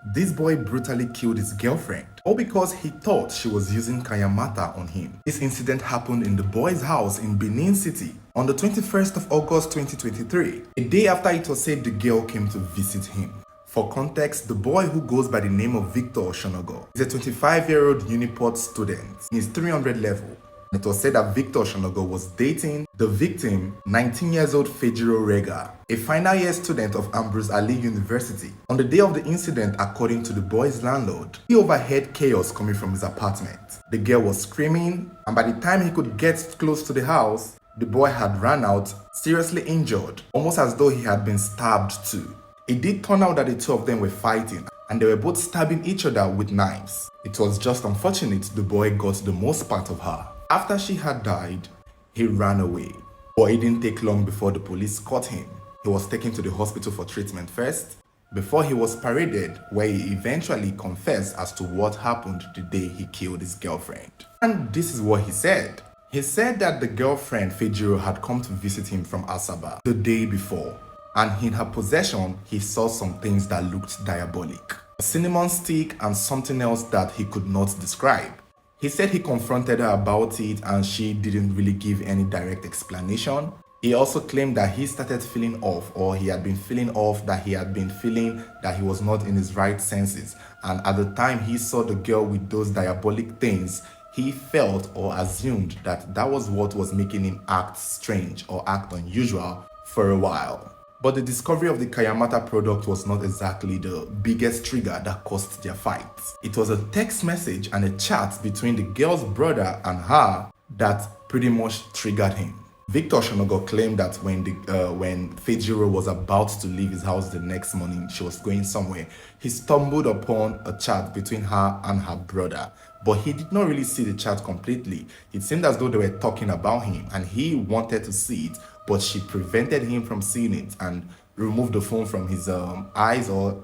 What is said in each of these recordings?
This boy brutally killed his girlfriend, all because he thought she was using Kayamata on him. This incident happened in the boy's house in Benin City on the 21st of August 2023, a day after it was said the girl came to visit him. For context, the boy, who goes by the name of Victor Oshonogo, is a 25-year-old Uniport student in his 300 level. It was said that Victor Oshonogo was dating the victim, 19 years old Fejiro Rega, a final year student of Ambrose Ali University. On the day of the incident, according to the boy's landlord, he overheard chaos coming from his apartment. The girl was screaming, and by the time he could get close to the house, the boy had run out, seriously injured, almost as though he had been stabbed too. It did turn out that the two of them were fighting, and they were both stabbing each other with knives. It was just unfortunate the boy got the most part of her. After she had died, he ran away. But it didn't take long before the police caught him. He was taken to the hospital for treatment first, before he was paraded, where he eventually confessed as to what happened the day he killed his girlfriend. And this is what he said. He said that the girlfriend, Fejiro, had come to visit him from Asaba the day before, and in her possession, he saw some things that looked diabolic. A cinnamon stick and something else that he could not describe. He said he confronted her about it and she didn't really give any direct explanation. He also claimed that he started feeling off, or he had been feeling off, that he had been feeling that he was not in his right senses. And at the time he saw the girl with those diabolic things, he felt or assumed that that was what was making him act strange or act unusual for a while. But the discovery of the Kayamata product was not exactly the biggest trigger that caused their fight. It was a text message and a chat between the girl's brother and her that pretty much triggered him. Victor Shonogo claimed that when Fejiro was about to leave his house the next morning, she was going somewhere, he stumbled upon a chat between her and her brother. But he did not really see the chat completely. It seemed as though they were talking about him and he wanted to see it, but she prevented him from seeing it and removed the phone from his eyes, or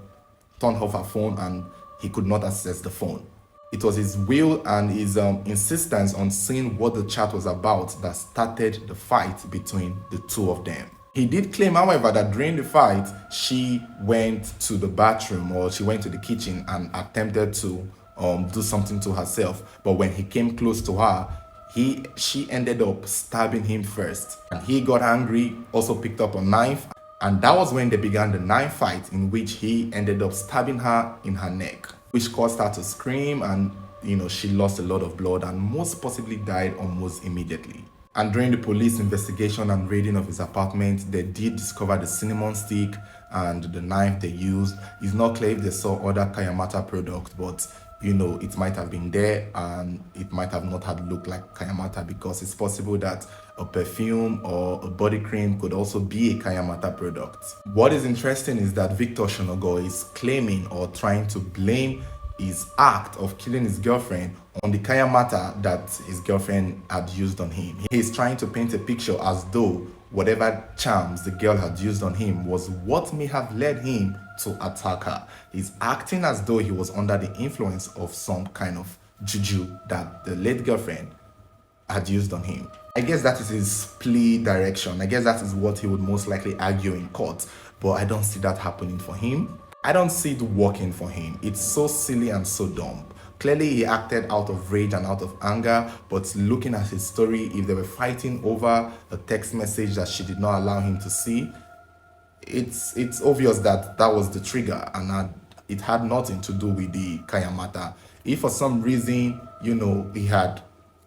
turned off her phone, and he could not access the phone. It was his will and his insistence on seeing what the chat was about that started the fight between the two of them. He did claim, however, that during the fight, she went to the bathroom, or she went to the kitchen and attempted to do something to herself. But when he came close to her, she ended up stabbing him first. And he got angry, also picked up a knife, and that was when they began the knife fight, in which he ended up stabbing her in her neck, which caused her to scream, and she lost a lot of blood and most possibly died almost immediately. And during the police investigation and raiding of his apartment, they did discover the cinnamon stick and the knife they used. It's not clear if they saw other Kayamata products, but it might have been there and it might have not had looked like Kayamata, because it's possible that a perfume or a body cream could also be a Kayamata product. What is interesting is that Victor Shonogo is claiming or trying to blame his act of killing his girlfriend on the Kayamata that his girlfriend had used on him. He's trying to paint a picture as though whatever charms the girl had used on him was what may have led him to attack her. He's acting as though he was under the influence of some kind of juju that the late girlfriend had used on him. I guess that is his plea direction. I guess that is what he would most likely argue in court, but I don't see that happening for him. I don't see it working for him. It's so silly and so dumb. Clearly he acted out of rage and out of anger, but looking at his story, if they were fighting over a text message that she did not allow him to see, it's obvious that that was the trigger, and it had nothing to do with the Kayamata. If for some reason, he had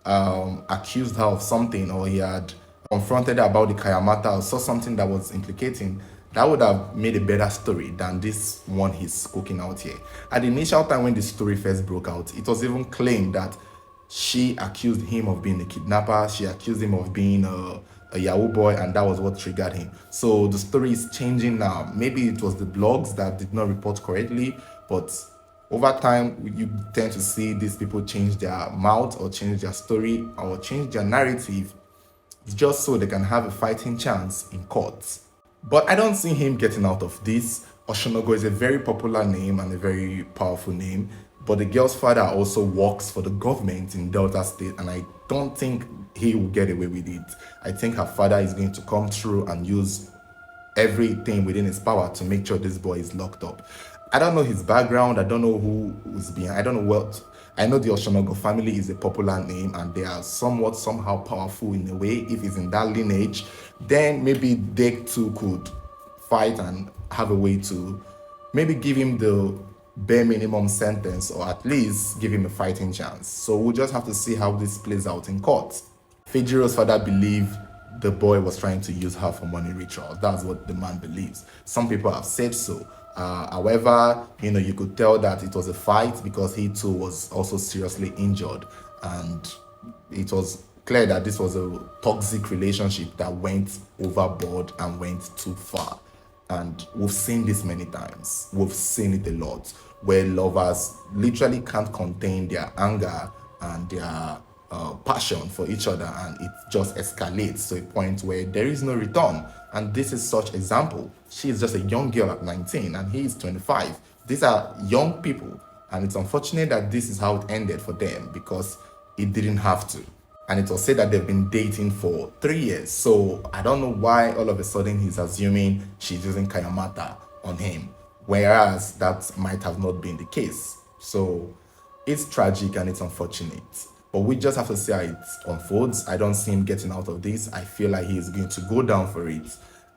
accused her of something, or he had confronted her about the Kayamata, or saw something that was implicating, that would have made a better story than this one he's cooking out here. At the initial time when the story first broke out, it was even claimed that she accused him of being a kidnapper, she accused him of being a Yahoo boy, and that was what triggered him. So the story is changing now. Maybe it was the blogs that did not report correctly, but over time, you tend to see these people change their mouth or change their story or change their narrative just so they can have a fighting chance in courts. But I don't see him getting out of this. Oshonogo is a very popular name and a very powerful name, but the girl's father also works for the government in Delta State, and I don't think he will get away with it. I think her father is going to come through and use everything within his power to make sure this boy is locked up. I don't know his background. I don't know who is behind. I don't know what. I know the Oshonago family is a popular name and they are somewhat somehow powerful in a way. If it's in that lineage, then maybe they too could fight and have a way to maybe give him the bare minimum sentence or at least give him a fighting chance. So we'll just have to see how this plays out in court. Fejiro's father believed the boy was trying to use her for money rituals. That's what the man believes. Some people have said so. However, you could tell that it was a fight because he too was also seriously injured, and it was clear that this was a toxic relationship that went overboard and went too far. And we've seen this many times. We've seen it a lot where lovers literally can't contain their anger and their passion for each other, and it just escalates to a point where there is no return. And this is such example. She is just a young girl at 19 and he is 25. These are young people, and it's unfortunate that this is how it ended for them because it didn't have to. And it was said that they've been dating for 3 years. So I don't know why all of a sudden he's assuming she's using Kayamata on him, whereas that might have not been the case. So it's tragic and it's unfortunate. But we just have to see how it unfolds. I don't see him getting out of this. I feel like he is going to go down for it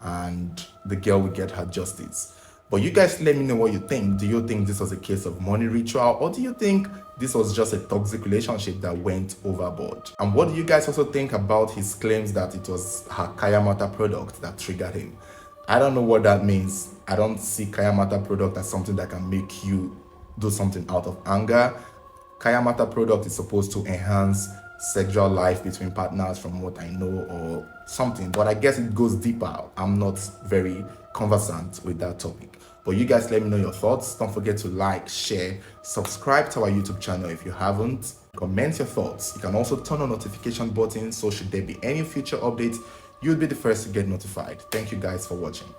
and the girl will get her justice. But you guys let me know what you think. Do you think this was a case of money ritual, or do you think this was just a toxic relationship that went overboard? And what do you guys also think about his claims that it was her Kayamata product that triggered him? I don't know what that means. I don't see Kayamata product as something that can make you do something out of anger. Kayamata product is supposed to enhance sexual life between partners from what I know, or something, but I guess it goes deeper. I'm not very conversant with that topic. But you guys let me know your thoughts. Don't forget to like, share, subscribe to our YouTube channel if you haven't. Comment your thoughts. You can also turn on notification button so should there be any future updates, you'll be the first to get notified. Thank you guys for watching.